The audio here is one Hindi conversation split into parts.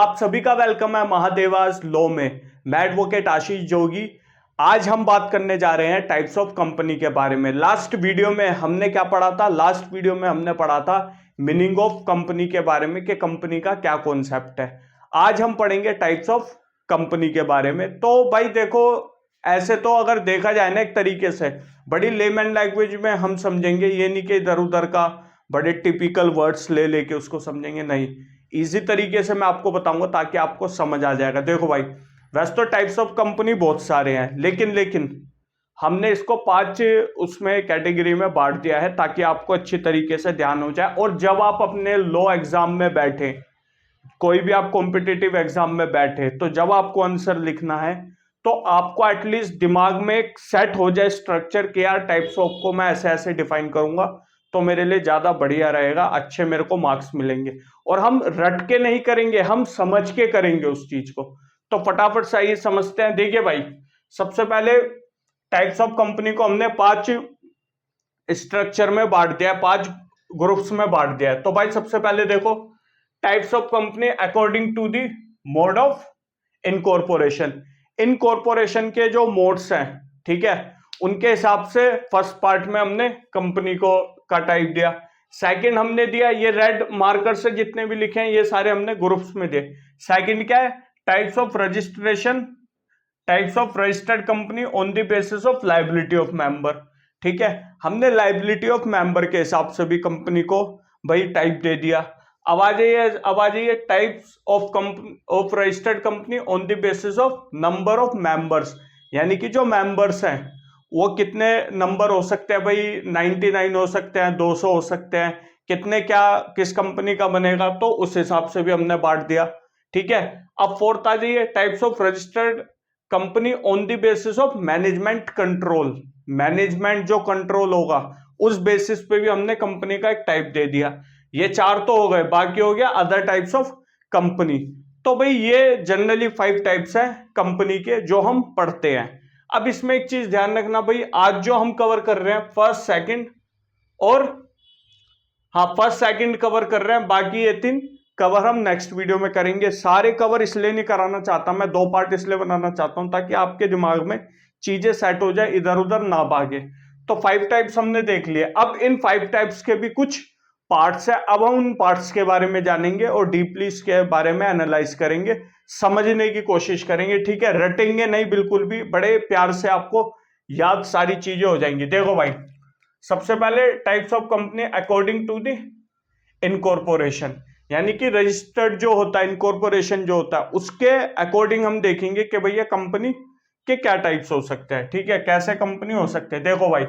आप सभी का वेलकम है महादेवास लॉ में। मैं एडवोकेट आशीष जोगी। आज हम बात करने जा रहे हैं टाइप्स ऑफ कंपनी के बारे में। लास्ट वीडियो में हमने क्या पढ़ा था? लास्ट वीडियो में हमने पढ़ा था मीनिंग ऑफ कंपनी के बारे में कि कंपनी का क्या कॉन्सेप्ट है। आज हम पढ़ेंगे टाइप्स ऑफ कंपनी के बारे में। तो भाई देखो, ऐसे तो अगर देखा जाए ना एक तरीके से बड़ी लेमन लैंग्वेज में हम समझेंगे, ये नहीं कि इधर उधर का बड़े टिपिकल वर्ड्स ले लेके उसको समझेंगे, नहीं, इजी तरीके से मैं आपको बताऊंगा ताकि आपको समझ आ जाएगा। देखो भाई, वैसे तो टाइप्स ऑफ कंपनी बहुत सारे हैं, लेकिन हमने इसको 5 उसमें कैटेगरी में बांट दिया है ताकि आपको अच्छी तरीके से ध्यान हो जाए। और जब आप अपने लॉ एग्जाम में बैठे, कोई भी आप कॉम्पिटिटिव एग्जाम में बैठे, तो जब आपको आंसर लिखना है तो आपको एटलीस्ट दिमाग में एक सेट हो जाए स्ट्रक्चर कि यार टाइप्स ऑफ को मैं ऐसे ऐसे डिफाइन करूंगा तो मेरे लिए ज्यादा बढ़िया रहेगा, अच्छे मेरे को मार्क्स मिलेंगे। और हम रट के नहीं करेंगे, हम समझ के करेंगे उस चीज को। तो फटाफट से आइए समझते हैं। देखिए भाई, सबसे पहले टाइप्स ऑफ कंपनी को हमने 5 स्ट्रक्चर में बांट दिया है, 5 ग्रुप्स में बांट दिया है। तो भाई सबसे पहले देखो, types of company according to the mode of incorporation. Incorporation के जो मोड्स हैं, ठीक है, उनके हिसाब से फर्स्ट पार्ट में हमने कंपनी को का टाइप दिया। सेकंड हमने दिया, ये रेड मार्कर से जितने भी लिखे हैं ये सारे हमने ग्रुप्स में दिए। सेकंड क्या है? Types of registration, types of registered company on the basis of liability of member. ठीक है, हमने लायबिलिटी ऑफ मेंबर के हिसाब से भी कंपनी को भाई टाइप दे दिया। अब आ जाइए types of registered company on the basis of number of members, यानी कि जो मेंबर्स हैं वो कितने नंबर हो सकते हैं भाई, 99 हो सकते हैं, 200 हो सकते हैं, कितने क्या किस कंपनी का बनेगा, तो उस हिसाब से भी हमने बांट दिया। ठीक है, अब फोर्थ आ जाइए, types of registered company on the basis of management control. Management जो कंट्रोल होगा उस बेसिस पे भी हमने कंपनी का एक टाइप दे दिया। ये 4 तो हो गए, बाकी हो गया अदर टाइप्स ऑफ कंपनी। तो भाई ये जनरली 5 टाइप्स हैं कंपनी के जो हम पढ़ते हैं। अब इसमें एक चीज ध्यान रखना भाई, आज जो हम कवर कर रहे हैं फर्स्ट सेकंड और फर्स्ट सेकंड कवर कर रहे हैं, बाकी ये 3 कवर हम नेक्स्ट वीडियो में करेंगे। सारे कवर इसलिए नहीं कराना चाहता मैं, 2 पार्ट इसलिए बनाना चाहता हूं ताकि आपके दिमाग में चीजें सेट हो जाए, इधर उधर ना भागे। तो 5 टाइप्स हमने देख लिए। अब इन 5 टाइप्स के भी कुछ पार्ट्स है, अब हम उन पार्ट्स के बारे में जानेंगे और डीपली इसके बारे में एनालाइज करेंगे, समझने की कोशिश करेंगे। ठीक है, रटेंगे नहीं बिल्कुल भी, बड़े प्यार से आपको याद सारी चीजें हो जाएंगी। देखो भाई, सबसे पहले types of company according to the incorporation, यानी कि रजिस्टर्ड जो होता है, इनकॉर्पोरेशन जो होता है, उसके अकॉर्डिंग हम देखेंगे कि भैया कंपनी के क्या टाइप्स हो सकते हैं। ठीक है, कैसे कंपनी हो सकते हैं। देखो भाई,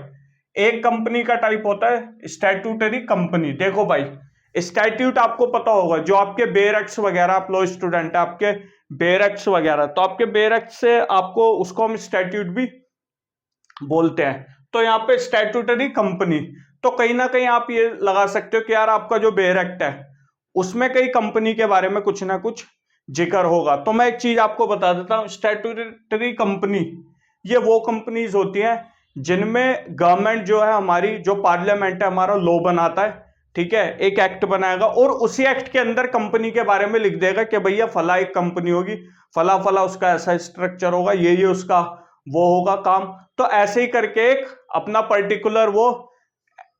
एक कंपनी का टाइप होता है स्टैट्यूटरी कंपनी। देखो भाई, स्टैट्यूट आपको पता होगा, जो आपके बेयर एक्ट्स वगैरह, आप लॉ स्टूडेंट है, आपके बेयर एक्ट्स वगैरह, तो आपके बेयर एक्ट से आपको उसको हम स्टैट्यूट भी बोलते हैं। तो यहाँ पे स्टैट्यूटरी कंपनी, तो कहीं ना कहीं आप ये लगा सकते हो कि यार आपका जो बेयर एक्ट है उसमें कई कंपनी के बारे में कुछ ना कुछ जिक्र होगा। तो मैं एक चीज आपको बता देता हूं, स्टैट्यूटरी कंपनी ये वो कंपनीज होती हैं जिनमें गवर्नमेंट जो है हमारी, जो पार्लियामेंट है हमारा, लॉ बनाता है। ठीक है, एक एक्ट बनाएगा और उसी एक्ट के अंदर कंपनी के बारे में लिख देगा कि भैया फला एक कंपनी होगी, फला फला उसका ऐसा स्ट्रक्चर होगा, ये उसका वो होगा काम। तो ऐसे ही करके एक अपना पर्टिकुलर वो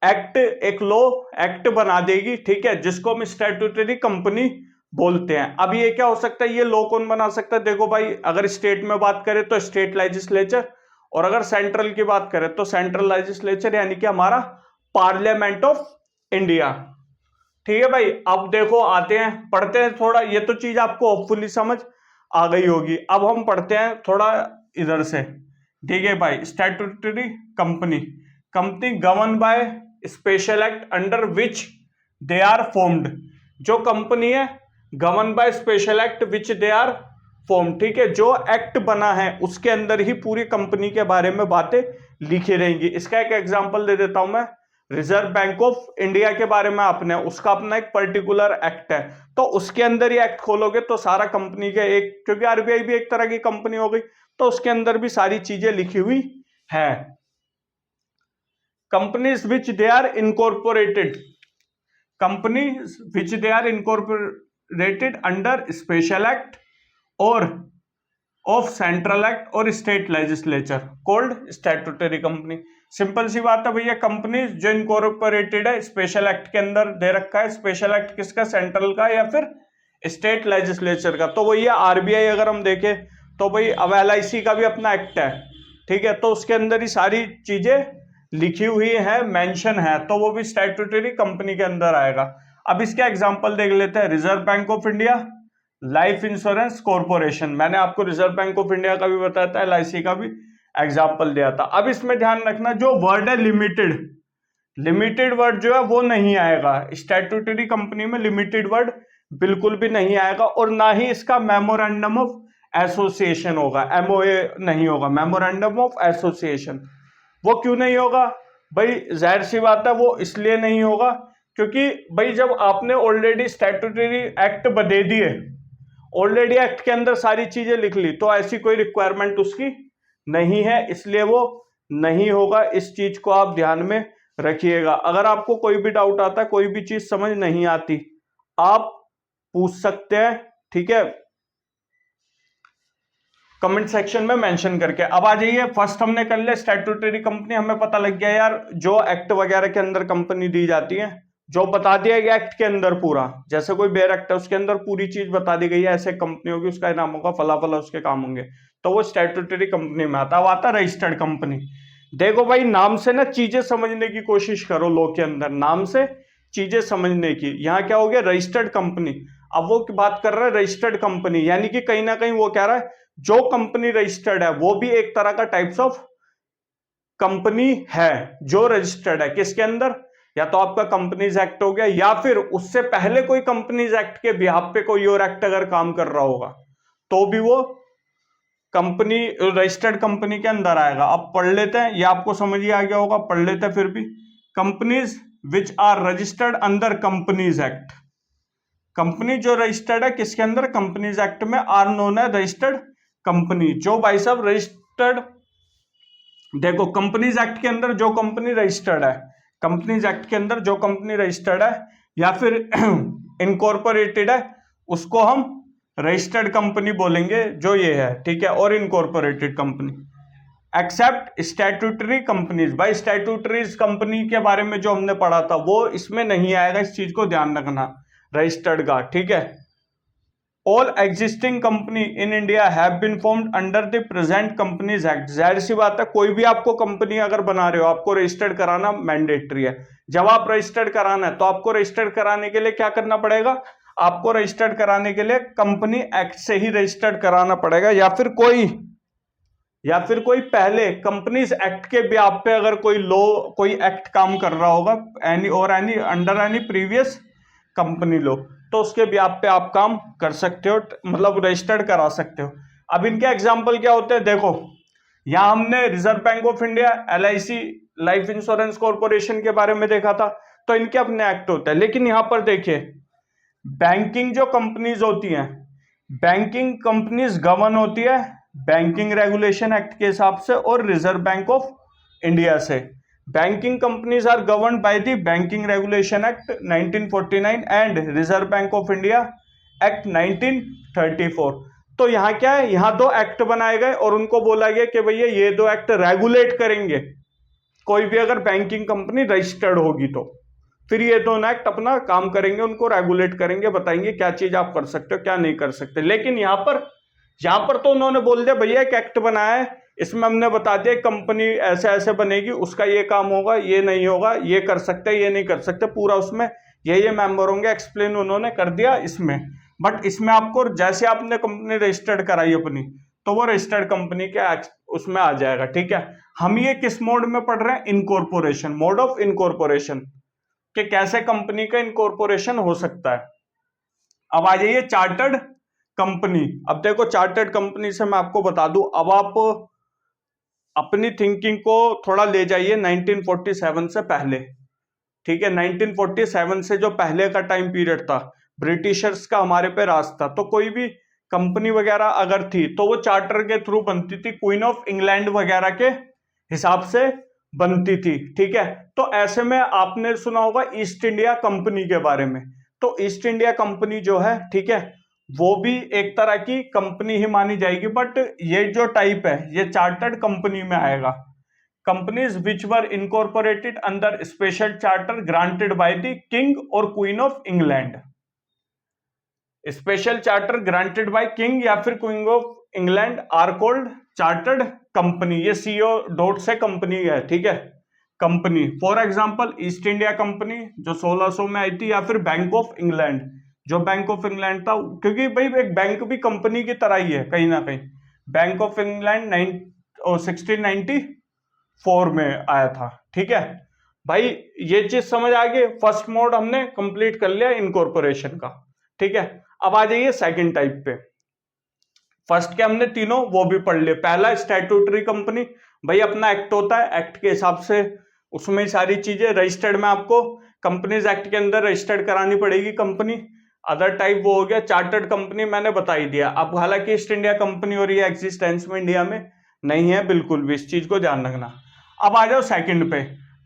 एक्ट, एक लॉ एक्ट बना देगी। ठीक है, जिसको हम स्टैट्यूटरी कंपनी बोलते हैं। अब ये क्या हो सकता है, ये लॉ कौन बना सकता है? देखो भाई, अगर स्टेट में बात करें तो स्टेट लेजिस्लेचर, और अगर सेंट्रल की बात करें तो सेंट्रल लेजिस्लेचर, यानी कि हमारा पार्लियामेंट ऑफ इंडिया। ठीक है भाई, अब देखो आते हैं, पढ़ते हैं थोड़ा। ये तो चीज आपको होपफुली समझ आ गई होगी। अब हम पढ़ते हैं थोड़ा इधर से। ठीक है भाई, statutory company, company govern by special act under which they are formed. जो कंपनी है govern by special act which they are form. ठीक है, जो एक्ट बना है उसके अंदर ही पूरी कंपनी के बारे में बातें लिखी रहेंगी। इसका एक एग्जांपल दे देता हूं मैं, रिजर्व बैंक ऑफ इंडिया के बारे में आपने, उसका अपना एक पर्टिकुलर एक्ट है, तो उसके अंदर ही एक्ट खोलोगे तो सारा कंपनी के एक, क्योंकि आरबीआई भी एक तरह की कंपनी हो गई, तो उसके अंदर भी सारी चीजें लिखी हुई है। Companies which they are incorporated, companies which they are incorporated, incorporated under special act और ऑफ सेंट्रल एक्ट और state legislature called statutory company. Simple सी बात है भैया, कंपनी जो इनकॉर्पोरेटेड है स्पेशल एक्ट के अंदर दे रखा है, स्पेशल एक्ट किसका, सेंट्रल का या फिर स्टेट लेजिस्लेचर का। तो वही है आरबीआई, अगर हम देखें तो भाई अब एलआईसी का भी अपना एक्ट है, ठीक है, तो उसके अंदर ही सारी चीजें लिखी हुई है, मेंशन है, तो वो भी स्टैट्यूटरी कंपनी के अंदर आएगा। अब इसका एग्जांपल देख लेते हैं, reserve bank of India, life insurance corporation. मैंने आपको रिजर्व बैंक ऑफ इंडिया का भी बताया था, एलआईसी का भी एग्जाम्पल दिया था। अब इसमें ध्यान रखना, जो वर्ड है लिमिटेड, लिमिटेड वर्ड जो है वो नहीं आएगा स्टैट्यूटरी कंपनी में, लिमिटेड वर्ड बिल्कुल भी नहीं आएगा, और ना ही इसका मेमोरेंडम ऑफ एसोसिएशन होगा, एमओए नहीं होगा, मेमोरेंडम ऑफ एसोसिएशन। वो क्यों नहीं होगा भाई, जाहिर सी बात है वो इसलिए नहीं होगा क्योंकि भाई जब आपने ऑलरेडी स्टैट्यूटरी एक्ट बदे दिए, ऑलरेडी एक्ट के अंदर सारी चीजें लिख ली, तो ऐसी कोई रिक्वायरमेंट उसकी नहीं है, इसलिए वो नहीं होगा। इस चीज को आप ध्यान में रखिएगा। अगर आपको कोई भी डाउट आता है, कोई भी चीज समझ नहीं आती, आप पूछ सकते हैं, ठीक है, कमेंट सेक्शन में मेंशन करके। अब आ जाइए, फर्स्ट हमने कर लिया स्टैट्यूटरी कंपनी, हमें पता लग गया यार जो एक्ट वगैरह के अंदर कंपनी दी जाती है, जो बता दिया गया एक्ट के अंदर पूरा, जैसे कोई बेयर एक्ट है उसके अंदर पूरी चीज बता दी गई है, ऐसे कंपनी होगी, उसका नाम होगा, फला फला उसके काम होंगे, तो वो स्टैट्यूटरी कंपनी में आता है। अब आता है रजिस्टर्ड कंपनी। देखो भाई, नाम से ना चीजें समझने की कोशिश करो, लॉ के अंदर नाम से चीजें समझने की। यहाँ क्या हो गया, रजिस्टर्ड कंपनी। अब वो बात कर रहा है रजिस्टर्ड कंपनी, यानी कि कहीं ना कहीं वो कह रहा है जो कंपनी रजिस्टर्ड है वो भी एक तरह का टाइप्स ऑफ कंपनी है जो रजिस्टर्ड है, किसके अंदर, या तो आपका कंपनीज एक्ट हो गया, या फिर उससे पहले कोई कंपनीज एक्ट के बिहाफ पे कोई और एक्ट अगर काम कर रहा होगा तो भी वो कंपनी रजिस्टर्ड कंपनी के अंदर आएगा। अब पढ़ लेते हैं, ये आपको समझ ही आ गया होगा, पढ़ लेते हैं फिर भी। Companies which are registered under companies act, company जो रजिस्टर्ड है किसके अंदर, कंपनीज एक्ट में, आर नोन है रजिस्टर्ड कंपनी। जो भाई साहब रजिस्टर्ड, देखो कंपनीज एक्ट के अंदर जो कंपनी रजिस्टर्ड है, कंपनीज एक्ट के अंदर जो कंपनी रजिस्टर्ड है या फिर इनकॉर्पोरेटेड है, उसको हम रजिस्टर्ड कंपनी बोलेंगे, जो ये है, ठीक है, और incorporated company. Except statutory companies, भाई स्टैट्यूटरीज कंपनी के बारे में जो हमने पढ़ा था वो इसमें नहीं आएगा, इस चीज को ध्यान रखना रजिस्टर्ड का, ठीक है। All existing company in India have been formed under the present companies act. जाहिर सी बात है, कोई भी आपको कंपनी अगर बना रहे हो, आपको रजिस्टर्ड कराना मैंडेटरी है। जब आप रजिस्टर्ड कराना है तो आपको रजिस्टर्ड कराने के लिए क्या करना पड़ेगा, आपको रजिस्टर्ड कराने के लिए कंपनी एक्ट से ही रजिस्टर्ड कराना पड़ेगा, या फिर कोई पहले कंपनीज एक्ट के ब्याप पे अगर कोई लॉ, कोई एक्ट काम कर रहा होगा, any under any previous company law, तो उसके ब्याप पे आप काम कर सकते हो, मतलब रजिस्टर्ड करा सकते हो। अब इनके एग्जाम्पल क्या होते हैं, देखो यहां हमने reserve bank of India, LIC, life insurance corporation के बारे में देखा था, तो इनके अपने एक्ट होते हैं। लेकिन यहां पर देखिए, बैंकिंग जो कंपनीज होती हैं, बैंकिंग कंपनीज गवर्न होती है बैंकिंग रेगुलेशन एक्ट के हिसाब से और रिजर्व बैंक ऑफ इंडिया से। Banking companies are govern by the banking regulation act 1949 and reserve bank of India act 1934। तो यहाँ क्या है, यहाँ दो एक्ट बनाए गए और उनको बोला गया कि भैया ये दो एक्ट रेगुलेट करेंगे कोई भी अगर बैंकिंग कंपनी रजिस्टर्ड होगी, तो फिर ये दोनों एक्ट अपना काम करेंगे, उनको रेगुलेट करेंगे, बताएंगे क्या चीज आप कर सकते हो क्या नहीं कर सकते। लेकिन यहाँ पर तो उन्होंने बोल दिया भैया एक एक्ट बनाया है, इसमें हमने बता दिया कंपनी ऐसे ऐसे बनेगी, उसका ये काम होगा, ये नहीं होगा, ये कर सकते ये नहीं कर सकते, पूरा उसमें ये मेंबर होंगे, एक्सप्लेन उन्होंने कर दिया इसमें। बट इसमें आपको जैसे आपने कंपनी रजिस्टर्ड कराई अपनी, तो वो रजिस्टर्ड कंपनी के उसमें आ जाएगा, ठीक है। हम ये किस मोड में पढ़ रहे हैं, इनकॉर्पोरेशन, मोड ऑफ इनकॉर्पोरेशन, कि कैसे कंपनी का इनकॉर्पोरेशन हो सकता है। अब आ जाइए चार्टर्ड कंपनी। अब देखो चार्टर्ड कंपनी से मैं आपको बता दूं, अब आप अपनी थिंकिंग को थोड़ा ले जाइए 1947 से पहले, ठीक है। 1947 से जो पहले का टाइम पीरियड था, ब्रिटिशर्स का हमारे पे राज था, तो कोई भी कंपनी वगैरह अगर थी तो वो चार्टर के थ्रू बनती थी, क्वीन ऑफ इंग्लैंड वगैरह के हिसाब से बनती थी, ठीक है। तो ऐसे में आपने सुना होगा ईस्ट इंडिया कंपनी के बारे में, तो ईस्ट इंडिया कंपनी जो है, ठीक है, वो भी एक तरह की कंपनी ही मानी जाएगी, बट ये जो टाइप है ये चार्टर्ड कंपनी में आएगा। Companies which were incorporated under special charter granted by the king और queen of England. Special charter granted by king या फिर queen of England are called chartered company. ये सीओ डॉट से कंपनी है, ठीक है, company. For example East India Company जो 1600 में आई थी, या फिर बैंक ऑफ इंग्लैंड जो बैंक ऑफ इंग्लैंड था, क्योंकि भाई एक बैंक भी कंपनी की तरह ही है कहीं ना कहीं। बैंक ऑफ इंग्लैंड 1694 में आया था, ठीक है भाई। ये चीज समझ आ गई। फर्स्ट मोड हमने कंप्लीट कर लिया इनकॉर्पोरेशन का, ठीक है। अब आ जाइए सेकंड टाइप पे। फर्स्ट के हमने तीनों वो भी पढ़ लिए। पहला स्टैट्यूटरी कंपनी, भाई अपना एक्ट होता है, एक्ट के हिसाब से उसमें सारी चीजें रजिस्टर्ड में आपको कंपनीज एक्ट के अंदर रजिस्टर्ड करानी पड़ेगी कंपनी। अदर टाइप वो हो गया चार्टर्ड कंपनी, मैंने बता ही दिया। अब हालांकि ईस्ट इंडिया कंपनी और ये एग्जिस्टेंस में इंडिया में नहीं है बिल्कुल भी, इस चीज को ध्यान रखना। अब आ जाओ सेकंड पे,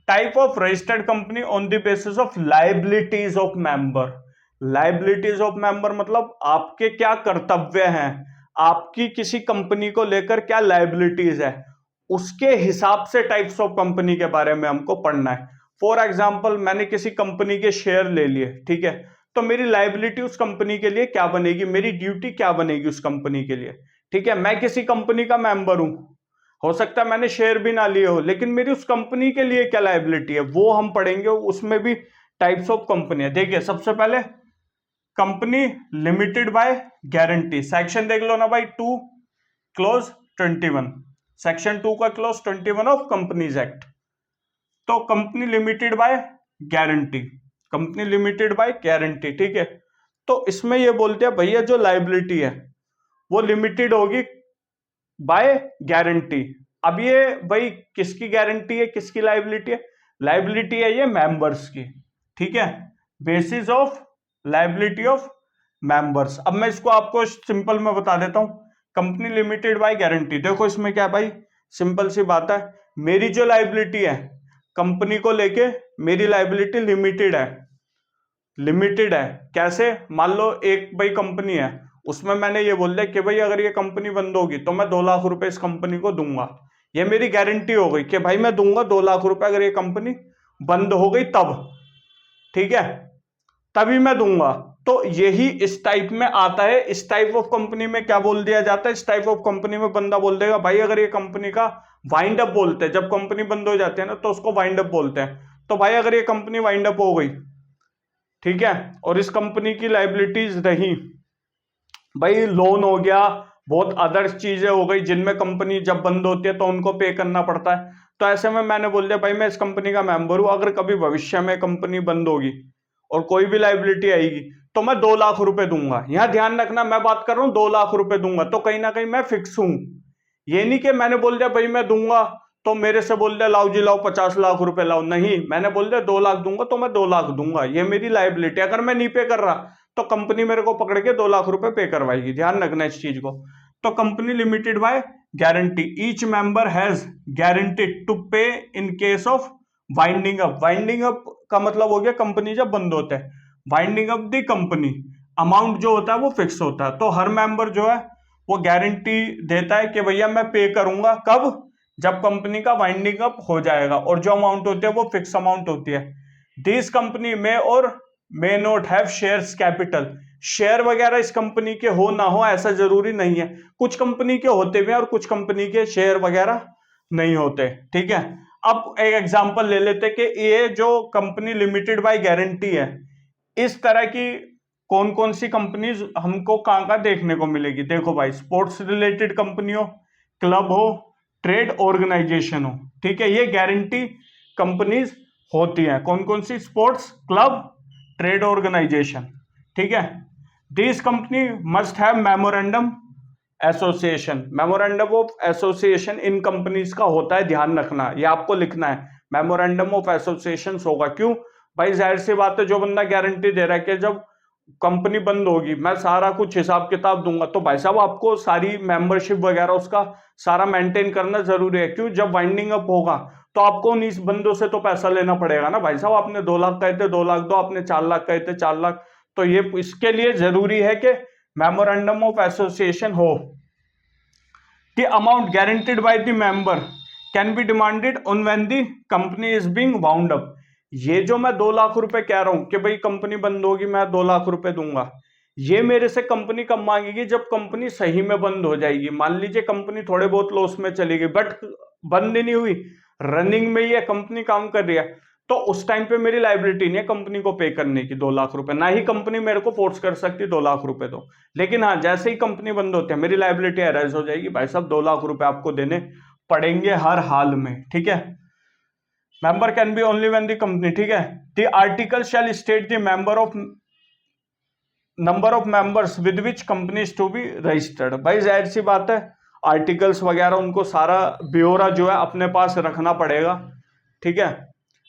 type of registered company on the basis of liabilities of member. Liabilities of member मतलब आपके क्या कर्तव्य हैं, आपकी किसी कंपनी को लेकर क्या लायबिलिटीज है, उसके हिसाब से टाइप्स ऑफ कंपनी के बारे में हमको पढ़ना है। फॉर एग्जांपल मैंने किसी कंपनी के शेयर ले लिए, ठीक है, तो मेरी लायबिलिटी उस कंपनी के लिए क्या बनेगी, मेरी ड्यूटी क्या बनेगी उस कंपनी के लिए, ठीक है। मैं किसी कंपनी का मेंबर हूं, हो सकता है मैंने शेयर भी ना लिए हो, लेकिन मेरी उस कंपनी के लिए क्या लायबिलिटी है वो हम पढ़ेंगे। उसमें भी टाइप्स ऑफ कंपनी है। देखिए सबसे पहले company limited by guarantee, section देख लो ना भाई 2 क्लोज 21, सेक्शन 2 का क्लोज 21 ऑफ कंपनीज एक्ट। तो company limited by guarantee, company limited by guarantee, ठीक है। तो इसमें ये बोलते हैं भैया जो लायबिलिटी है वो लिमिटेड होगी बाय गारंटी। अब ये भाई किसकी गारंटी है, किसकी लायबिलिटी है, लायबिलिटी है ये मेंबर्स की, ठीक है, basis of liability of members. अब मैं इसको आपको सिंपल में बता देता हूं, कंपनी लिमिटेड बाय गारंटी। देखो इसमें क्या भाई, सिंपल सी बात है, मेरी जो लायबिलिटी है कंपनी को लेके, मेरी लायबिलिटी लिमिटेड है, लिमिटेड है। कैसे, मान लो एक भाई कंपनी है, उसमें मैंने ये बोल दिया कि भाई अगर ये कंपनी बंद होगी तो मैं 2 लाख रुपए इस कंपनी को दूंगा। ये मेरी गारंटी हो गई कि भाई मैं दूंगा 2 लाख रुपए अगर ये कंपनी बंद हो गई तब, ठीक है, तभी मैं दूंगा। तो यही इस टाइप में आता है। इस टाइप ऑफ कंपनी में क्या बोल दिया जाता है, इस टाइप ऑफ कंपनी में बंदा बोल देगा भाई अगर ये कंपनी का वाइंड अप बोलते हैं, जब कंपनी बंद हो जाती है ना तो उसको वाइंड अप बोलते हैं। तो भाई अगर ये कंपनी वाइंड अप हो गई, ठीक है, और इस कंपनी की लायबिलिटीज रही, भाई लोन हो गया, बहुत अदर चीजें हो गई जिनमें कंपनी जब बंद होती है तो उनको पे करना पड़ता है। तो ऐसे में मैंने बोल दिया भाई मैं इस कंपनी का मेंबर हूं, अगर कभी भविष्य में कंपनी बंद होगी और कोई भी लायबिलिटी आएगी तो मैं 2 लाख रुपए दूंगा। यहां ध्यान रखना मैं बात कर रहा हूं 2 लाख रुपए दूंगा, तो कहीं ना कहीं मैं फिक्स हूं। ये नहीं कि मैंने बोल दिया भाई मैं दूंगा तो मेरे से बोल दिया लाओ जी लाओ 50 लाख रुपए लाओ, नहीं, मैंने बोल दिया 2 लाख दूंगा तो मैं 2 लाख दूंगा, ये मेरी लायबिलिटी। अगर मैं नहीं पे कर रहा तो कंपनी मेरे को पकड़ के 2 लाख रुपए पे करवाएगी, ध्यान रखना इस चीज को। तो company limited by guarantee, each member has guaranteed to pay in case of winding up. Winding up का मतलब हो गया कंपनी जब बंद होता है, winding up the company, amount जो होता है वो फिक्स होता है। तो हर मेंबर जो है वो गारंटी देता है कि भैया मैं पे करूंगा, कब, जब कंपनी का वाइंडिंग अप हो जाएगा, और जो अमाउंट होती है वो फिक्स अमाउंट होती है। दिस कंपनी में और may not have shares capital, share वगैरह इस कंपनी के हो ना हो ऐसा जरूरी नहीं है, कुछ कंपनी के होते भी और कुछ कंपनी के शेयर वगैरह नहीं होते, ठीक है। अब एक एग्जांपल ले लेते कि ये जो कंपनी लिमिटेड बाय गारंटी है, इस तरह की कौन कौन सी कंपनीज हमको कहां देखने को मिलेगी। देखो भाई, स्पोर्ट्स रिलेटेड कंपनी हो, क्लब हो, ट्रेड ऑर्गेनाइजेशन हो, ठीक है, ये गारंटी कंपनीज होती हैं। कौन कौन सी, स्पोर्ट्स क्लब, ट्रेड ऑर्गेनाइजेशन, ठीक है। This company must have memorandum association, memorandum of association in companies का होता है, ध्यान रखना, ये आपको लिखना है, मेमोरेंडम ऑफ एसोसिएशन होगा। क्यों भाई, जाहिर सी बात है जो बंदा गारंटी दे रहा है कि जब कंपनी बंद होगी मैं सारा कुछ हिसाब किताब दूंगा, तो भाई साहब आपको सारी मेंबरशिप वगैरह उसका सारा मेंटेन करना जरूरी है। क्यों, जब वाइंडिंग अप होगा तो आपको उन बंदों से तो पैसा लेना पड़ेगा ना भाई साहब। आपने 2 लाख कहे थे 2 लाख दो, आपने 4 लाख कहे थे 4 लाख, तो ये इसके लिए जरूरी है कि मेमोरेंडम ऑफ एसोसिएशन हो। The amount guaranteed by the member can B demanded on when the company is being wound up. ये जो मैं 2 लाख रुपए कह रहा हूं कि भाई कंपनी बंद होगी मैं 2 लाख रुपए दूंगा, ये मेरे से कंपनी कब मांगेगी? जब कंपनी सही में बंद हो जाएगी। मान लीजिए कंपनी थोड़े बहुत लॉस में चली गई बट बंद ही नहीं हुई, रनिंग में ही है, कंपनी काम कर रही है, तो उस टाइम पे मेरी लाइबिलिटी नहीं है कंपनी को पे करने की 2 लाख रुपए, ना ही कंपनी मेरे को फोर्स कर सकती 2 लाख रुपए दो। लेकिन हाँ, जैसे ही कंपनी बंद होती है मेरी लाइबिलिटी अराइज हो जाएगी, भाई साहब 2 लाख रुपए आपको देने पड़ेंगे हर हाल में। ठीक है, member can be only when the company, ठीक है, the article shall state the number of members with which company to be registered. भाई जाहिर सी बात है, आर्टिकल्स वगैरह उनको सारा ब्यौरा जो है अपने पास रखना पड़ेगा। ठीक है,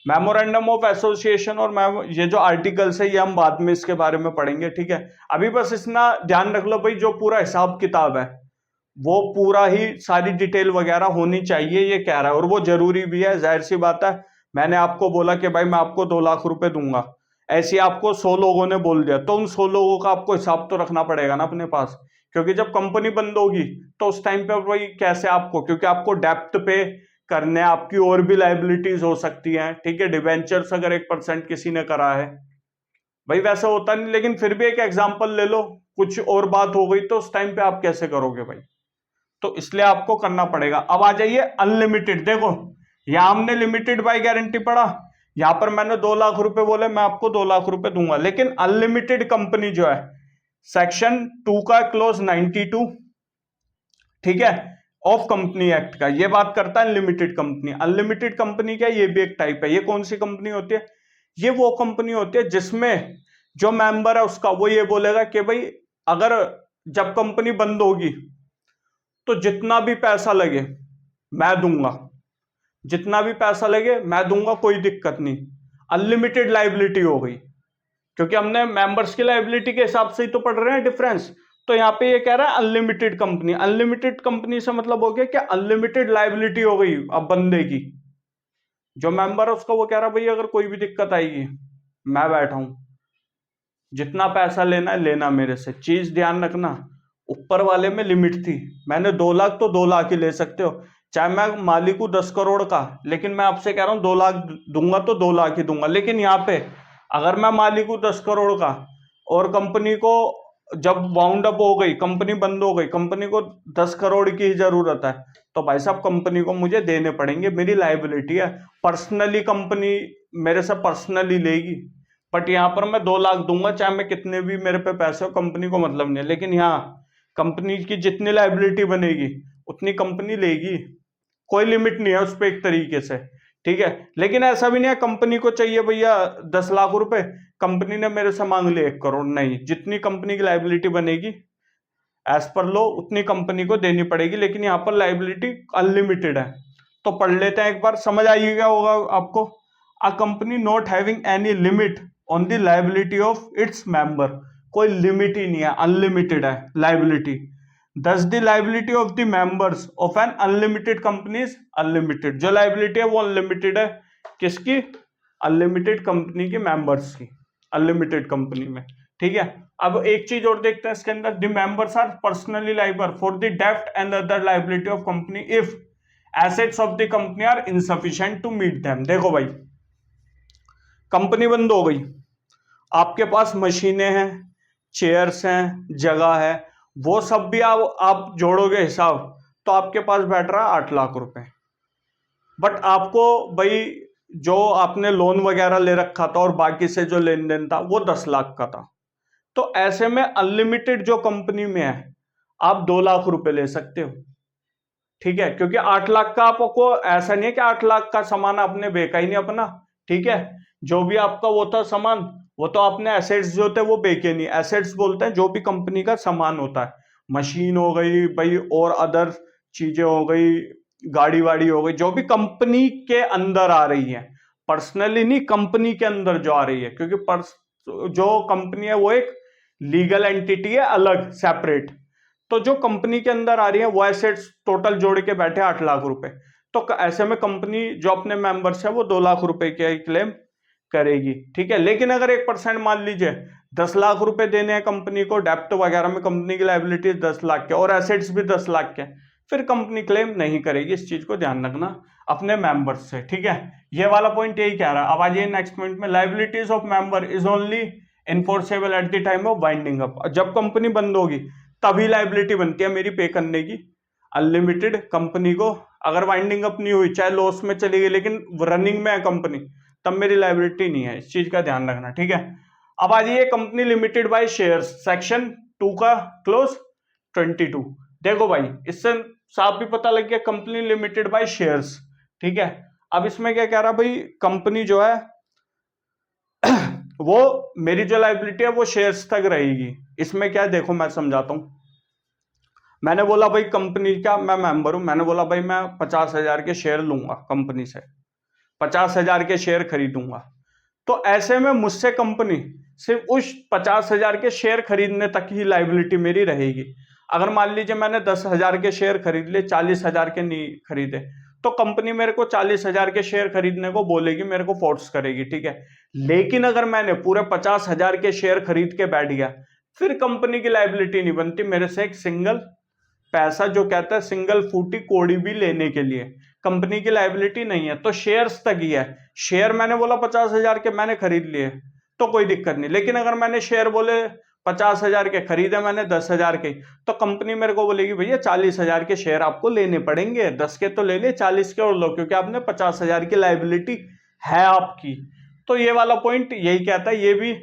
मेमोरेंडम ऑफ एसोसिएशन और ये जो आर्टिकल्स है ये हम बाद में इसके बारे में पढ़ेंगे। ठीक है, अभी बस इतना ध्यान रख लो भाई, जो पूरा हिसाब किताब है वो पूरा ही सारी डिटेल वगैरह होनी चाहिए, ये कह रहा है, और वो जरूरी भी है। जाहिर सी बात है, मैंने आपको बोला कि भाई मैं आपको 2 लाख रुपए दूंगा, ऐसे आपको 100 लोगों ने बोल दिया, तो उन 100 लोगों का आपको हिसाब तो रखना पड़ेगा ना अपने पास, क्योंकि जब कंपनी बंद होगी तो उस टाइम पे भाई कैसे आपको, क्योंकि आपको डेप्थ पे करने, आपकी और भी लाइबिलिटीज हो सकती हैं। ठीक है, डिवेंचर्स अगर 1% किसी ने करा है, भाई वैसा होता नहीं, लेकिन फिर भी एक एग्जांपल ले लो, कुछ और बात हो गई तो उस टाइम पे आप कैसे करोगे भाई, तो इसलिए आपको करना पड़ेगा। अब आ जाइए अनलिमिटेड। देखो यहां हमने लिमिटेड बाय गारंटी पढ़ा, यहां पर मैंने 2 लाख रुपए बोले मैं आपको 2 लाख रुपए दूंगा, लेकिन अनलिमिटेड कंपनी जो है सेक्शन 2 का क्लोज 92, ठीक है, ऑफ कंपनी एक्ट का ये बात करता है अनलिमिटेड कंपनी। अनलिमिटेड कंपनी क्या है? ये भी एक टाइप है। ये कौन सी कंपनी होती है? ये वो कंपनी होती है जिसमें जो मेंबर है उसका वो ये बोलेगा कि भाई अगर जब कंपनी बंद होगी तो जितना भी पैसा लगे मैं दूंगा, जितना भी पैसा लगे मैं दूंगा, कोई दिक्कत नहीं। अनलिमिटेड लाइबिलिटी हो गई, क्योंकि हमने मेंबर्स की लाइबिलिटी के हिसाब से ही तो पढ़ रहे हैं डिफरेंस। तो यहां पे ये कह रहा है अनलिमिटेड कंपनी। अनलिमिटेड कंपनी से मतलब हो गया कि अनलिमिटेड लाइबिलिटी हो गई अब बंदे की। जो मेंबर है उसका वो कह रहा है भाई अगर कोई भी दिक्कत आएगी मैं बैठा हूं, जितना पैसा लेना है लेना मेरे से। चीज ध्यान रखना, ऊपर वाले में लिमिट थी, मैंने 2 लाख तो 2 लाख ही ले सकते हो, चाहे मैं मालिक हूं 10 करोड़ का, लेकिन मैं आपसे कह रहा हूं 2 लाख दूंगा तो 2 लाख ही दूंगा। लेकिन यहाँ पे अगर मैं मालिक हूं 10 करोड़ का और कंपनी को जब वाउंड अप हो गई, कंपनी बंद हो गई, कंपनी को 10 करोड़ की ही जरूरत है, तो भाई साहब कंपनी को मुझे देने पड़ेंगे, मेरी लाइबिलिटी है। पर्सनली कंपनी मेरे से पर्सनली लेगी, बट यहाँ पर मैं 2 लाख दूंगा चाहे मैं कितने भी मेरे पे पैसे हो, कंपनी को मतलब नहीं है। लेकिन यहाँ कंपनी की जितनी लाइबिलिटी बनेगी उतनी कंपनी लेगी, कोई लिमिट नहीं है उस पर एक तरीके से। ठीक है, लेकिन ऐसा भी नहीं है कंपनी को चाहिए भैया 10 लाख रुपए, कंपनी ने मेरे से मांग लिए 1 करोड़, नहीं, जितनी कंपनी की लाइबिलिटी बनेगी एज पर लो उतनी कंपनी को देनी पड़ेगी। लेकिन यहाँ पर लाइबिलिटी अनलिमिटेड है। तो पढ़ लेते हैं एक बार, समझ आइएगा होगा आपको। A company not having any limit on the liability of its member, कोई लिमिट ही नहीं है, अनलिमिटेड है liability. Thus the liability of the members of an unlimited company is unlimited। जो लाइबिलिटी है वो अनलिमिटेड है, किसकी? अनलिमिटेड कंपनी के मेंबर्स की, अनलिमिटेड कंपनी में। ठीक है, अब एक चीज और देखते हैं इसके अंदर, the members are personally liable for the डेब्ट and other liability of company if assets of the company are insufficient to meet them. देखो भाई कंपनी बंद हो गई, आपके पास मशीनें हैं, चेयर्स हैं, जगह है, वो सब भी आप जोड़ोगे हिसाब तो आपके पास बैठ रहा है 8 लाख रुपए। बट आपको भाई जो आपने लोन वगैरह ले रखा था और बाकी से जो लेन देन था वो 10 लाख का था। तो ऐसे में अनलिमिटेड जो कंपनी में है आप 2 लाख रुपए ले सकते हो। ठीक है, क्योंकि 8 लाख का आपको ऐसा नहीं है कि 8 लाख का सामान आपने बेचा ही नहीं अपना। ठीक है, जो भी आपका वो था सामान, वो तो आपने एसेट्स जो थे वो बेचे नहीं। एसेट्स बोलते हैं जो भी कंपनी का सामान होता है, मशीन हो गई भाई और अदर चीजें हो गई, गाड़ी वाड़ी हो गई, जो भी कंपनी के अंदर आ रही है, पर्सनली नहीं, कंपनी के अंदर जो आ रही है, क्योंकि जो कंपनी है वो एक लीगल एंटिटी है अलग सेपरेट। तो जो कंपनी के अंदर आ रही है वो एसेट्स टोटल जोड़ के बैठे 8 लाख रुपए। तो ऐसे में कंपनी जो अपने मेंबर्स है वो 2 लाख रुपए के क्लेम करेगी। ठीक है, लेकिन अगर 1% मान लीजिए 10 लाख रुपए देने हैं कंपनी को, डेप्ट वगैरह में कंपनी की लायबिलिटी 10 लाख के और एसेट्स भी 10 लाख के, फिर कंपनी क्लेम नहीं करेगी। इस चीज को ध्यान रखना अपने मेंबर्स से, ठीक है। ये वाला पॉइंट यही कह रहा है। अब आ जाइए नेक्स्ट पॉइंट में, liabilities of member is only enforceable at the time of winding up. जब कंपनी बंद होगी तभी लायबिलिटी बनती है मेरी पे करने की अनलिमिटेड कंपनी को। अगर वाइंडिंग अप नहीं हुई, चाहे लॉस में चली गई लेकिन रनिंग में है कंपनी, तब मेरी लायबिलिटी नहीं है। इस चीज का ध्यान रखना, ठीक है। अब आ जाइए company limited by shares, section 2 का क्लोज 22। देखो भाई, इससे साफ भी पता लग गया कंपनी लिमिटेड बाय शेयर्स, ठीक है। अब इसमें क्या कह रहा भाई, कंपनी जो है वो मेरी जो लायबिलिटी है वो शेयर्स तक रहेगी। इसमें क्या है देखो मैं समझाता हूं। मैंने बोला भाई कंपनी का मैं मेंबर हूं, मैंने बोला भाई मैं 50,000 के शेयर लूंगा कंपनी से, 50,000 के शेयर खरीदूंगा। तो ऐसे में मुझसे कंपनी सिर्फ उस 50,000 के शेयर खरीदने तक ही लायबिलिटी मेरी रहेगी। अगर मान लीजिए मैंने 10,000 के शेयर खरीद लिए, 40,000 के नहीं खरीदे, तो कंपनी मेरे को 40,000 के शेयर खरीदने को बोलेगी, मेरे को फोर्स करेगी, ठीक है। लेकिन अगर मैंने पूरे 50,000 के शेयर खरीद के बैठ गया, फिर कंपनी की लायबिलिटी नहीं बनती मेरे से एक सिंगल पैसा, जो कहता है सिंगल फूटी कोड़ी भी लेने के लिए कंपनी की लायबिलिटी नहीं है। तो शेयर्स तक ही है। शेयर मैंने बोला 50,000 के मैंने खरीद लिए तो कोई दिक्कत नहीं, लेकिन अगर मैंने शेयर बोले 50,000 के खरीदे मैंने 10,000 के, तो कंपनी मेरे को बोलेगी भैया 40,000 के शेयर आपको लेने पड़ेंगे, 10 के तो ले ले, 40 के और लो, क्योंकि आपने 50,000 की लायबिलिटी है आपकी। तो ये वाला पॉइंट यही कहता है, ये भी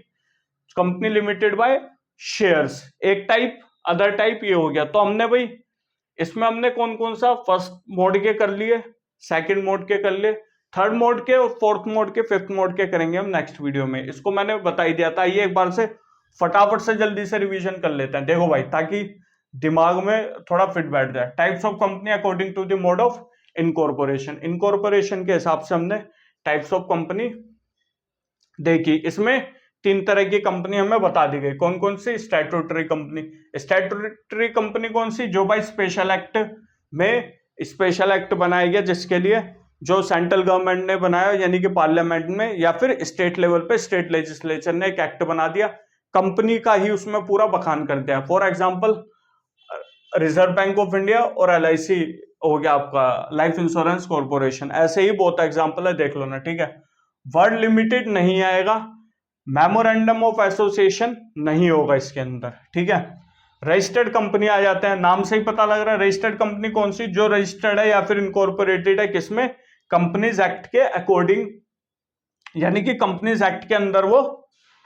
कंपनी लिमिटेड बाय शेयर्स एक टाइप, अदर टाइप ये हो गया। तो हमने भाई इसमें हमने कौन कौन सा फर्स्ट मोड के कर लिए, सेकंड मोड के कर लिए, थर्ड मोड के और फोर्थ मोड के, फिफ्थ मोड के करेंगे हम नेक्स्ट वीडियो में। इसको मैंने बता ही दिया था, ये एक बार से फटाफट से जल्दी से रिवीजन कर लेते हैं। देखो भाई, ताकि दिमाग में थोड़ा फिट बैठ जाए। Types of company according to the mode of incorporation, incorporation के हिसाब से हमने टाइप्स ऑफ कंपनी देखी। इसमें 3 तरह की कंपनी हमें बता दी गई। कौन कौन सी? Statutory company. स्टैट्यूटरी कंपनी कौन सी? जो भाई स्पेशल एक्ट में, स्पेशल एक्ट बनाया गया जिसके लिए, जो सेंट्रल गवर्नमेंट ने बनाया, यानी कि पार्लियामेंट में या फिर स्टेट लेवल पे स्टेट लेजिस्लेचर ने एक एक्ट बना दिया, कंपनी का ही उसमें पूरा बखान कर दिया। For example reserve bank of India और LIC हो गया आपका लाइफ इंश्योरेंस कॉर्पोरेशन, ऐसे ही बहुत एग्जाम्पल है, देख लो ना, ठीक है। वर्ड लिमिटेड नहीं आएगा, मेमोरेंडम ऑफ एसोसिएशन नहीं होगा इसके अंदर, ठीक है। रजिस्टर्ड कंपनी आ जाते हैं, नाम से ही पता लग रहा है रजिस्टर्ड कंपनी कौन सी, जो रजिस्टर्ड है या फिर इनकॉर्पोरेटेड है किसमें, कंपनीज एक्ट के अकॉर्डिंग, यानी कि कंपनीज एक्ट के अंदर वो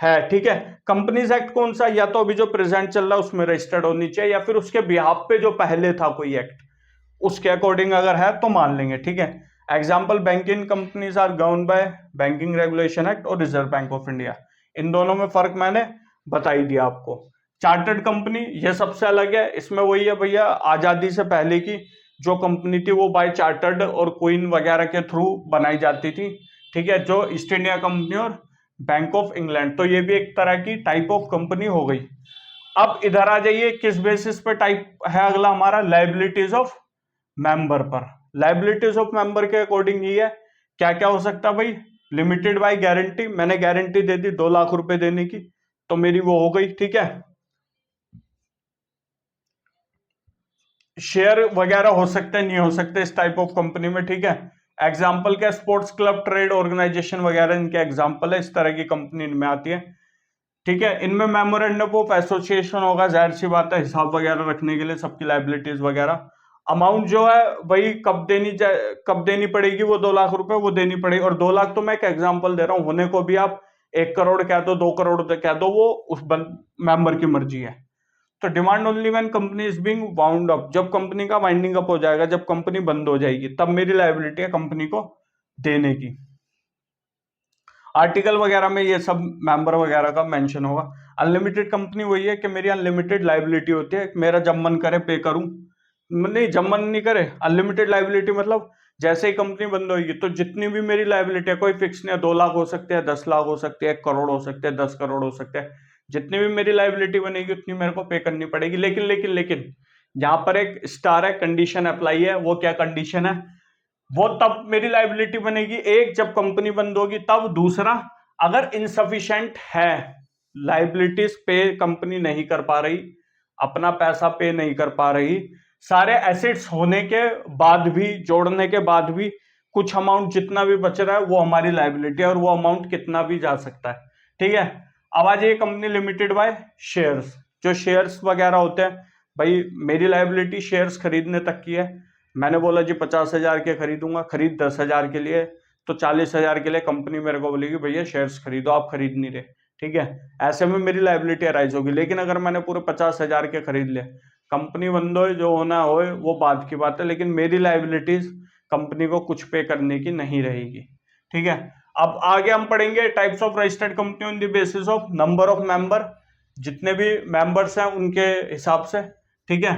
है, ठीक है। कंपनीज एक्ट कौन सा? या तो अभी जो प्रेजेंट चल रहा है उसमें रजिस्टर्ड होनी चाहिए, या फिर उसके बिहाफ पे जो पहले था कोई एक्ट उसके अकॉर्डिंग अगर है तो मान लेंगे, ठीक है। Example, banking companies are govern by banking regulation act और रिजर्व बैंक ऑफ इंडिया। इन दोनों में फर्क मैंने बता ही दिया आपको। चार्टर्ड कंपनी ये सबसे अलग है, इसमें वही है भैया, आजादी से पहले की जो कंपनी थी वो बाय चार्टर्ड और क्वीन वगैरह के थ्रू बनाई जाती थी, ठीक है, जो ईस्ट इंडिया कंपनी और बैंक ऑफ इंग्लैंड। तो ये भी एक तरह की टाइप ऑफ कंपनी हो गई। अब इधर आ जाइए, किस बेसिस पे टाइप है अगला हमारा? लायबिलिटीज ऑफ मेंबर पर। लायबिलिटीज ऑफ मेंबर के अकॉर्डिंग ये है, क्या क्या हो सकता है भाई? लिमिटेड बाय गारंटी, मैंने गारंटी दे दी 2 लाख रुपए देने की, तो मेरी वो हो गई, ठीक है। शेयर वगैरह हो सकते हैं, नहीं हो सकते इस टाइप ऑफ कंपनी में, ठीक है। एग्जाम्पल क्या? स्पोर्ट्स क्लब, ट्रेड ऑर्गेनाइजेशन वगैरह इनके एग्जाम्पल है, इस तरह की कंपनी इनमें आती है, ठीक है। इनमें मेमोरेंडम ऑफ एसोसिएशन होगा, जाहिर सी बात है, हिसाब वगैरह रखने के लिए सबकी लायबिलिटीज वगैरह। अमाउंट जो है वही कब देनी पड़ेगी, वो 2 लाख रुपए वो देनी पड़ेगी। और 2 लाख तो मैं एक एग्जांपल दे रहा हूं, होने को भी आप 1 करोड़ कह दो, 2 करोड़ कह दो, वो उस मेंबर की मर्जी है। तो demand only when company is being wound up, जब कंपनी का वाइंडिंग अप हो जाएगा, जब कंपनी बंद हो जाएगी, तब मेरी लायबिलिटी है कंपनी को देने की। आर्टिकल वगैरह में ये सब मेंबर वगैरह का मेंशन होगा। अनलिमिटेड कंपनी वही है कि मेरी अनलिमिटेड लायबिलिटी होती है, मेरा जब मन करे पे करूं, नहीं जब मन नहीं करे। अनलिमिटेड लायबिलिटी मतलब जैसे ही कंपनी बंद होगी तो जितनी भी मेरी लायबिलिटी है, कोई फिक्स नहीं है, 2 लाख हो सकते हैं, 10 लाख हो सकते हैं, 1 करोड़ हो सकते हैं, 10 करोड़ हो सकते हैं, जितनी भी मेरी लायबिलिटी बनेगी उतनी मेरे को पे करनी पड़ेगी। लेकिन लेकिन लेकिन यहाँ पर एक स्टार है, कंडीशन अप्लाई है। वो क्या कंडीशन है? वो तब मेरी लायबिलिटी बनेगी, एक जब कंपनी बंद होगी तब, दूसरा अगर इनसफिशिएंट है, लाइबिलिटीज पे कंपनी नहीं कर पा रही, अपना पैसा पे नहीं कर पा रही, सारे एसेट्स होने के बाद भी, जोड़ने के बाद भी कुछ अमाउंट जितना भी बच रहा है वो हमारी लाइबिलिटी है, और वो अमाउंट कितना भी जा सकता है। ठीक है, अब आ जाइए कंपनी लिमिटेड बाय शेयर्स। जो शेयर्स वगैरह होते हैं, भाई मेरी लाइबिलिटी शेयर्स खरीदने तक की है। मैंने बोला जी 50,000 के खरीदूंगा, खरीद 10,000 के लिए, तो 40,000 के लिए कंपनी मेरे को बोलेगी भैया शेयर्स खरीदो, आप खरीद नहीं रहे। ठीक है, ऐसे में मेरी लाइबिलिटी अराइज होगी। लेकिन अगर मैंने पूरे 50,000 के खरीद लिए, कंपनी बंद हो जो होना हो वो बात की बात है, लेकिन मेरी लाइबिलिटीज कंपनी को कुछ पे करने की नहीं रहेगी। ठीक है, अब आगे हम पढ़ेंगे types of registered company on the basis of number of member, जितने भी मेंबर्स हैं उनके हिसाब से। ठीक है,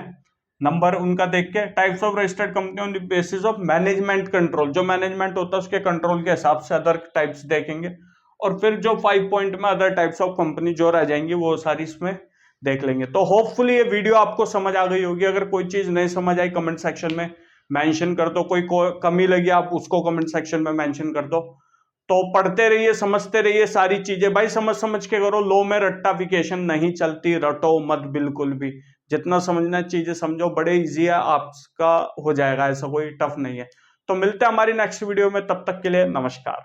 नंबर उनका देख के। Types of registered company on the basis of management control, जो मैनेजमेंट होता है उसके कंट्रोल के हिसाब से अदर टाइप्स देखेंगे। और फिर जो 5 पॉइंट में अदर टाइप्स ऑफ कंपनी जो रह जाएंगी वो सारी इसमें देख लेंगे। तो होपफुली ये वीडियो आपको समझ आ गई होगी। अगर कोई चीज नहीं समझ आई कमेंट सेक्शन में मेंशन कर दो, कोई कमी लगी आप उसको कमेंट सेक्शन में मेंशन कर दो। तो पढ़ते रहिए, समझते रहिए सारी चीजें, भाई समझ समझ के करो। लो में रट्टाफिकेशन नहीं चलती, रटो मत बिल्कुल भी। जितना समझना चीजें समझो, बड़े इजी है, आपका हो जाएगा, ऐसा कोई टफ नहीं है। तो मिलते हैं हमारी नेक्स्ट वीडियो में, तब तक के लिए नमस्कार।